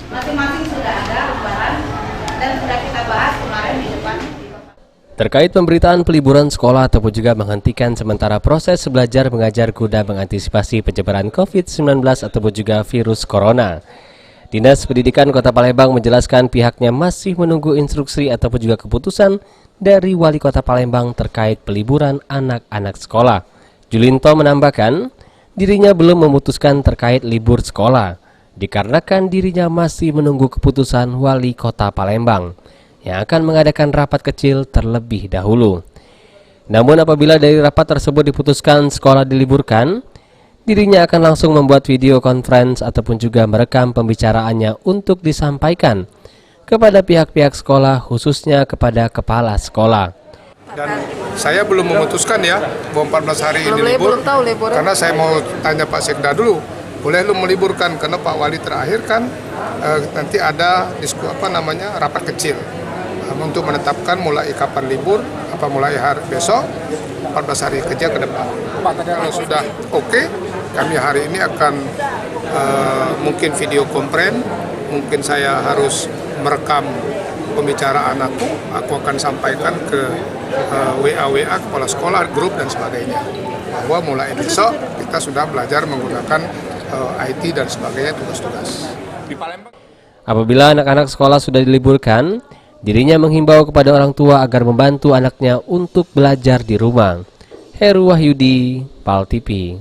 Masing-masing sudah ada lembaran dan sudah kita bahas kemarin di depan. Terkait pemberitaan peliburan sekolah ataupun juga menghentikan sementara proses belajar mengajar guna mengantisipasi penyebaran COVID-19 ataupun juga virus corona. Dinas Pendidikan Kota Palembang menjelaskan pihaknya masih menunggu instruksi ataupun juga keputusan dari Wali Kota Palembang terkait peliburan anak-anak sekolah. Julinto menambahkan, dirinya belum memutuskan terkait libur sekolah, dikarenakan dirinya masih menunggu keputusan Wali Kota Palembang yang akan mengadakan rapat kecil terlebih dahulu. Namun apabila dari rapat tersebut diputuskan sekolah diliburkan, dirinya akan langsung membuat video conference ataupun juga merekam pembicaraannya untuk disampaikan kepada pihak-pihak sekolah, khususnya kepada kepala sekolah. Dan saya belum memutuskan ya bahwa 14 hari ini libur, karena saya mau tanya Pak Sekda dulu, boleh lu meliburkan karena Pak Wali terakhir kan nanti ada rapat kecil untuk menetapkan mulai kapan libur, mulai hari besok 14 hari kerja ke depan. Kalau sudah oke, kami hari ini akan mungkin video konferensi, mungkin saya harus merekam pembicaraan aku akan sampaikan ke WA kepala sekolah, grup dan sebagainya, bahwa mulai besok kita sudah belajar menggunakan IT dan sebagainya, tugas-tugas. Apabila anak-anak sekolah sudah diliburkan, dirinya menghimbau kepada orang tua agar membantu anaknya untuk belajar di rumah. Heru Wahyudi, PAL TV.